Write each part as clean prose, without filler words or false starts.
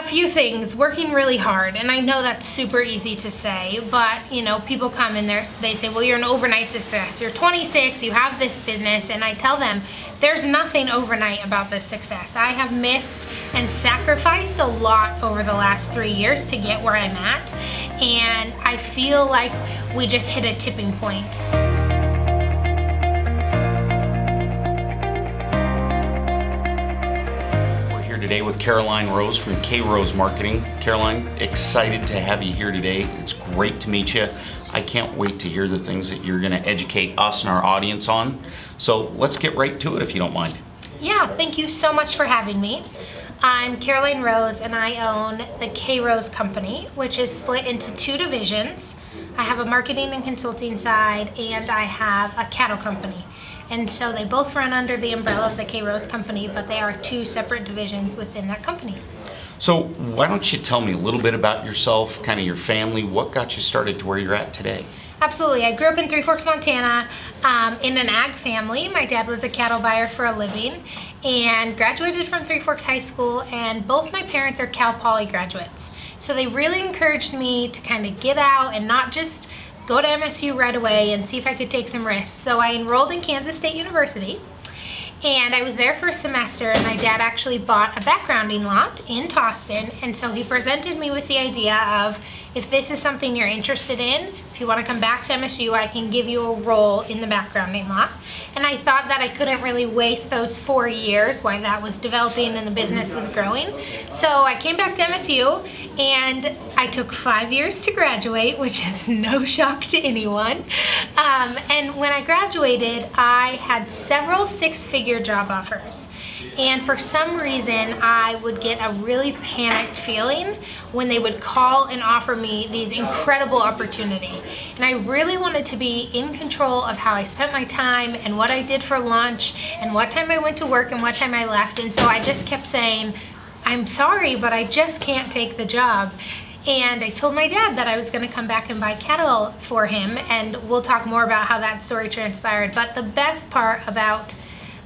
few things. Working really hard, and I know that's super easy to say, but you know, people come in there, they say, well, you're an overnight success. You're 26, you have this business, and I tell them, there's nothing overnight about this success. I have missed and sacrificed a lot over the last 3 years to get where I'm at, and I feel like we just hit a tipping point. Today with Karoline Rose from K-Rose Marketing. Karoline, excited to have you here today. It's great to meet you. I can't wait to hear the things that you're going to educate us and our audience on. So let's get right to it if you don't mind. Yeah, thank you so much for having me. I'm Karoline Rose and I own the K-Rose Company, which is split into 2 divisions. I have a marketing and consulting side, and I have a cattle company. And so they both run under the umbrella of the K-Rose Company, but they are 2 separate divisions within that company. So why don't you tell me a little bit about yourself, kind of your family, what got you started to where you're at today? Absolutely. I grew up in Three Forks, Montana, in an ag family. My dad was a cattle buyer for a living and graduated from Three Forks High School, and both my parents are Cal Poly graduates. So they really encouraged me to kind of get out and not just go to MSU right away and see if I could take some risks. So I enrolled in Kansas State University, and I was there for a semester, and my dad actually bought a backgrounding lot in Toston, and so he presented me with the idea of, if this is something you're interested in, if you want to come back to MSU, I can give you a role in the backgrounding lot. And I thought that I couldn't really waste those 4 years while that was developing and the business was growing. So I came back to MSU, and I took 5 years to graduate, which is no shock to anyone. And when I graduated, I had several 6-figure job offers. And for some reason, I would get a really panicked feeling when they would call and offer me these incredible opportunities. And I really wanted to be in control of how I spent my time and what I did for lunch and what time I went to work and what time I left. And so I just kept saying, I'm sorry, but I just can't take the job. And I told my dad that I was going to come back and buy cattle for him, and we'll talk more about how that story transpired. But the best part about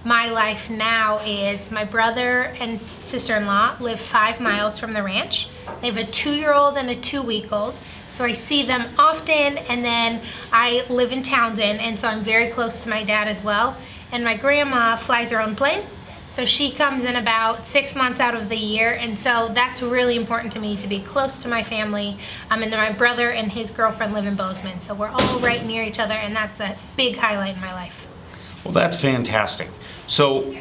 my life now is my brother and sister-in-law live 5 miles from the ranch. They have a 2-year-old and a 2-week-old. So I see them often, and then I live in Townsend, and so I'm very close to my dad as well. And my grandma flies her own plane, so she comes in about 6 months out of the year, and so that's really important to me, to be close to my family. And then my brother and his girlfriend live in Bozeman, so we're all right near each other, and that's a big highlight in my life. Well, that's fantastic. So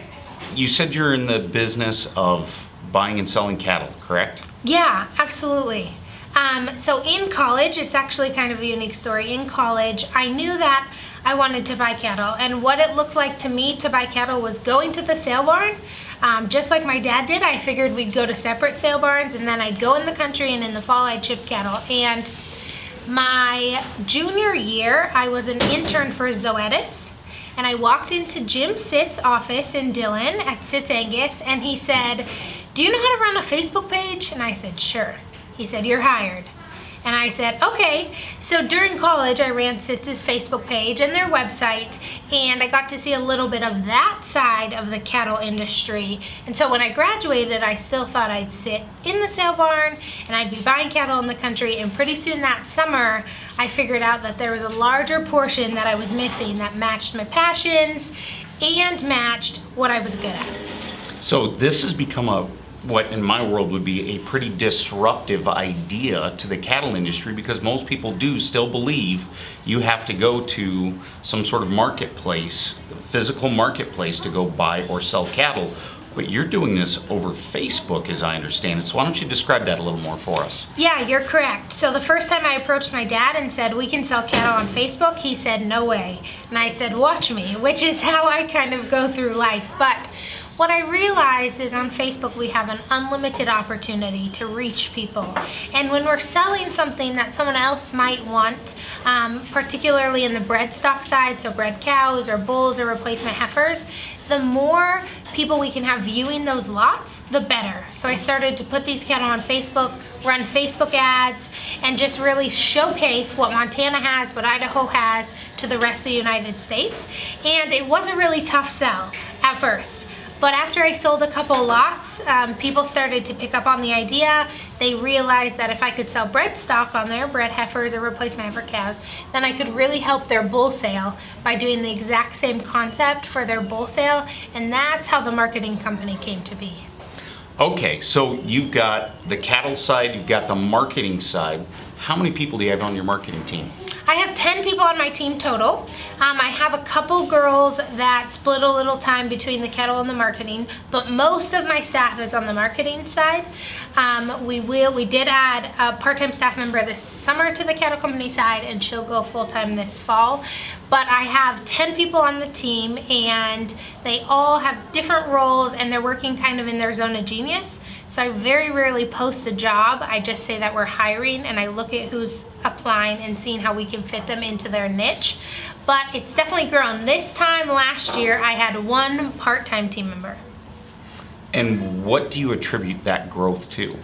you said you're in the business of buying and selling cattle, correct? Yeah, absolutely. So in college, it's actually kind of a unique story. In college, I knew that I wanted to buy cattle, and what it looked like to me to buy cattle was going to the sale barn. Just like my dad did, I figured we'd go to separate sale barns, and then I'd go in the country, and in the fall I'd ship cattle. And my junior year, I was an intern for Zoetis. And I walked into Jim Sitt's office in Dillon at Sitt's Angus, and he said, do you know how to run a Facebook page? And I said, sure. He said, you're hired. And I said, okay. So during college, I ran Sitt's Facebook page and their website, and I got to see a little bit of that side of the cattle industry. And so when I graduated, I still thought I'd sit in the sale barn and I'd be buying cattle in the country. And pretty soon that summer, I figured out that there was a larger portion that I was missing that matched my passions and matched what I was good at. So this has become what in my world would be a pretty disruptive idea to the cattle industry, because most people do still believe you have to go to some sort of marketplace, physical marketplace, to go buy or sell cattle. But you're doing this over Facebook, as I understand it. So why don't you describe that a little more for us? Yeah, you're correct. So the first time I approached my dad and said, we can sell cattle on Facebook, he said, no way. And I said, watch me, which is how I kind of go through life. But what I realized is on Facebook we have an unlimited opportunity to reach people. And when we're selling something that someone else might want, particularly in the bred stock side, so bred cows or bulls or replacement heifers, the more people we can have viewing those lots, the better. So I started to put these cattle on Facebook, run Facebook ads, and just really showcase what Montana has, what Idaho has, to the rest of the United States. And it was a really tough sell at first. But after I sold a couple lots, people started to pick up on the idea. They realized that if I could sell bread stock on there, bred heifers or replacement heifer calves, then I could really help their bull sale by doing the exact same concept for their bull sale. And that's how the marketing company came to be. Okay, so you've got the cattle side, you've got the marketing side. How many people do you have on your marketing team? I have 10 people on my team total. I have a couple girls that split a little time between the cattle and the marketing, but most of my staff is on the marketing side. We did add a part-time staff member this summer to the cattle company side, and she'll go full-time this fall. But I have 10 people on the team, and they all have different roles, and they're working kind of in their zone of genius. So I very rarely post a job. I just say that we're hiring, and I look at who's applying and seeing how we can fit them into their niche. But it's definitely grown. This time last year, I had one part-time team member. And what do you attribute that growth to?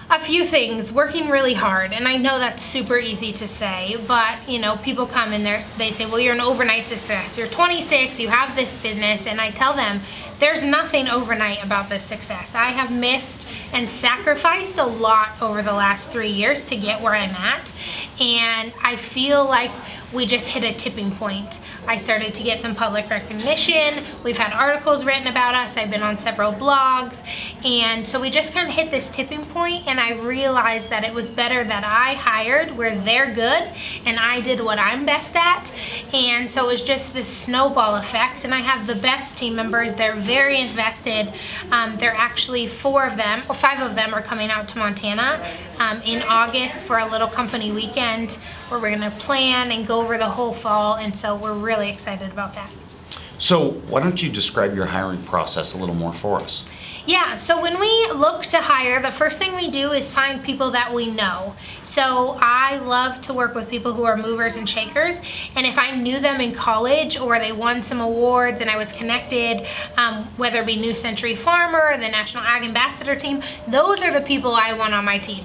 A few things. Working really hard, and I know that's super easy to say, but people come in there, they say, well, you're an overnight success, you're 26, you have this business, and I tell them there's nothing overnight about this success. I have missed and sacrificed a lot over the last 3 years to get where I'm at, and I feel like we just hit a tipping point. I started to get some public recognition. We've had articles written about us. I've been on several blogs. And so we just kind of hit this tipping point, and I realized that it was better that I hired where they're good and I did what I'm best at. And so it was just this snowball effect. And I have the best team members. They're very invested. They're actually 5 of them are coming out to Montana in August for a little company weekend where we're gonna plan and go over the whole fall, and so we're really excited about that. So why don't you describe your hiring process a little more for us? Yeah, so when we look to hire, the first thing we do is find people that we know. So I love to work with people who are movers and shakers, and if I knew them in college or they won some awards and I was connected, whether it be New Century Farmer or the National Ag Ambassador team, those are the people I want on my team.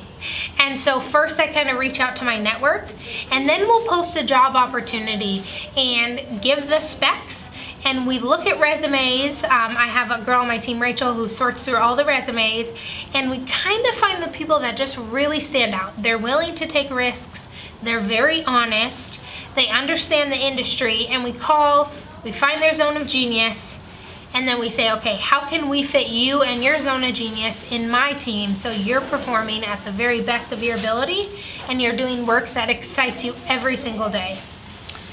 And so first I kind of reach out to my network, and then we'll post a job opportunity and give the specs. And we look at resumes. I have a girl on my team, Rachel, who sorts through all the resumes, and we kind of find the people that just really stand out. They're willing to take risks. They're very honest. They understand the industry, and we find their zone of genius, and then we say, okay, how can we fit you and your zone of genius in my team so you're performing at the very best of your ability and you're doing work that excites you every single day.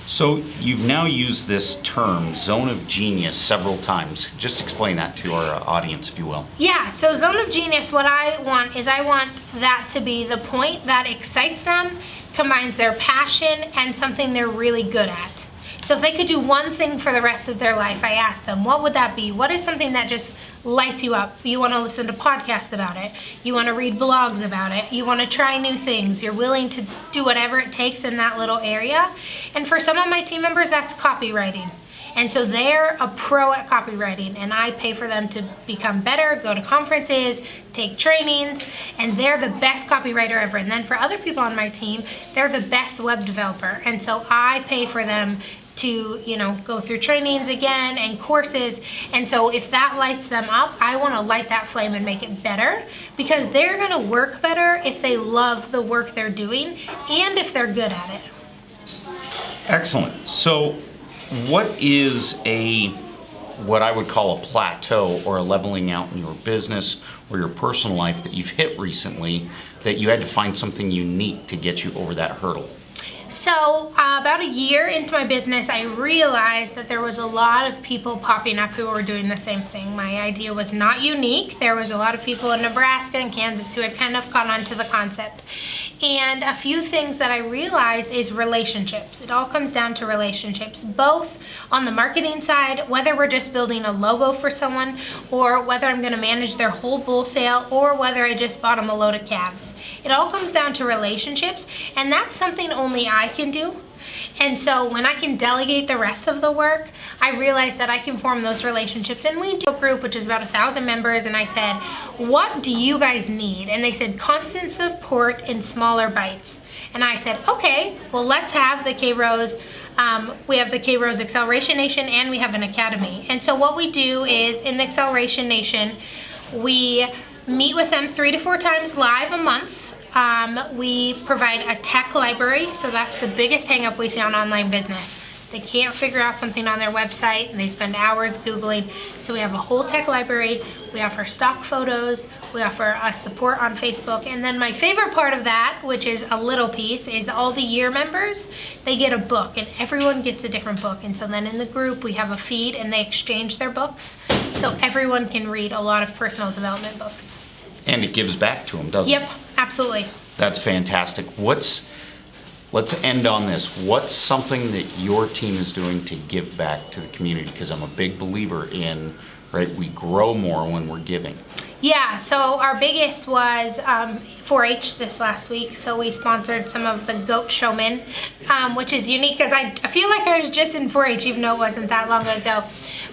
So you've now used this term, zone of genius, several times. Just explain that to our audience, if you will. Yeah, so zone of genius, what I want that to be the point that excites them, combines their passion and something they're really good at. So if they could do one thing for the rest of their life, I ask them, what would that be? What is something that just lights you up? You want to listen to podcasts about it. You want to read blogs about it. You want to try new things. You're willing to do whatever it takes in that little area. And for some of my team members, that's copywriting. And so they're a pro at copywriting, and I pay for them to become better, go to conferences, take trainings, and they're the best copywriter ever. And then for other people on my team, they're the best web developer. And so I pay for them to go through trainings again and courses. And so if that lights them up, I want to light that flame and make it better, because they're going to work better if they love the work they're doing and if they're good at it. Excellent. So what is what I would call a plateau or a leveling out in your business or your personal life that you've hit recently that you had to find something unique to get you over that hurdle? So about a year into my business, I realized that there was a lot of people popping up who were doing the same thing. My idea was not unique. There was a lot of people in Nebraska and Kansas who had kind of caught on to the concept. And a few things that I realized is relationships. It all comes down to relationships, both on the marketing side, whether we're just building a logo for someone, or whether I'm going to manage their whole bull sale, or whether I just bought them a load of calves. It all comes down to relationships, and that's something only I can do. And so when I can delegate the rest of the work, I realize that I can form those relationships. And we do a group which is about 1,000 members, and I said, what do you guys need? And they said constant support in smaller bites. And I said, okay, well, let's have the K-Rose. We have the K-Rose Acceleration Nation, and we have an academy. And so what we do is in the Acceleration Nation, we meet with them 3 to 4 times live a month. We provide a tech library, so that's the biggest hang up we see on online business. They can't figure out something on their website and they spend hours Googling. So we have a whole tech library. We offer stock photos. We offer support on Facebook. And then my favorite part of that, which is a little piece, is all the year members, they get a book, and everyone gets a different book. And so then in the group, we have a feed and they exchange their books. So everyone can read a lot of personal development books. And it gives back to them, doesn't it? Yep, absolutely. That's fantastic. Let's end on this. What's something that your team is doing to give back to the community? Because I'm a big believer in, right, we grow more when we're giving. Yeah, so our biggest was 4-H this last week. So we sponsored some of the goat showmen, which is unique because I feel like I was just in 4-H even though it wasn't that long ago.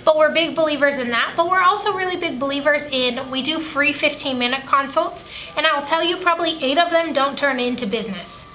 But we're big believers in that. But we're also really big believers in, we do free 15-minute consults. And I'll tell you, probably 8 of them don't turn into business.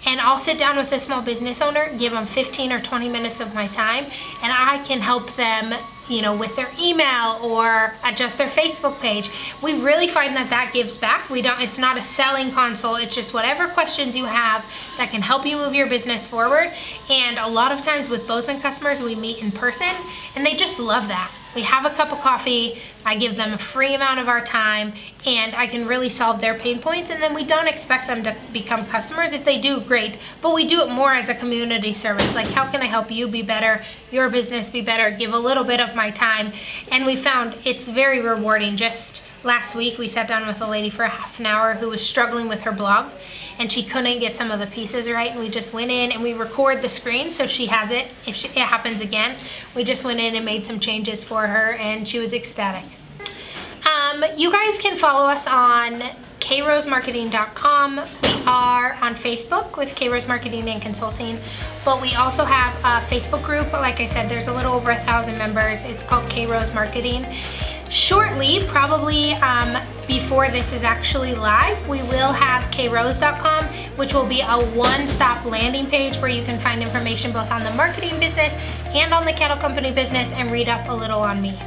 And I'll sit down with a small business owner, give them 15 or 20 minutes of my time, and I can help them, you know, with their email or adjust their Facebook page. We really find that that gives back. It's not a selling consult, it's just whatever questions you have that can help you move your business forward. And a lot of times with Bozeman customers, we meet in person and they just love that. We have a cup of coffee, I give them a free amount of our time, and I can really solve their pain points. And then we don't expect them to become customers. If they do, great, but we do it more as a community service. Like, how can I help you be better, your business be better, give a little bit of my time. And we found it's very rewarding. Just last week, we sat down with a lady for half an hour who was struggling with her blog, and she couldn't get some of the pieces right. And we just went in and we record the screen so she has it if it happens again. We just went in and made some changes for her, and she was ecstatic. You guys can follow us on krosemarketing.com. We are on Facebook with K-Rose Marketing and Consulting, but we also have a Facebook group. Like I said, there's a little over 1,000 members. It's called K-Rose Marketing. Shortly, probably before this is actually live, we will have krose.com, which will be a one-stop landing page where you can find information both on the marketing business and on the cattle company business and read up a little on me.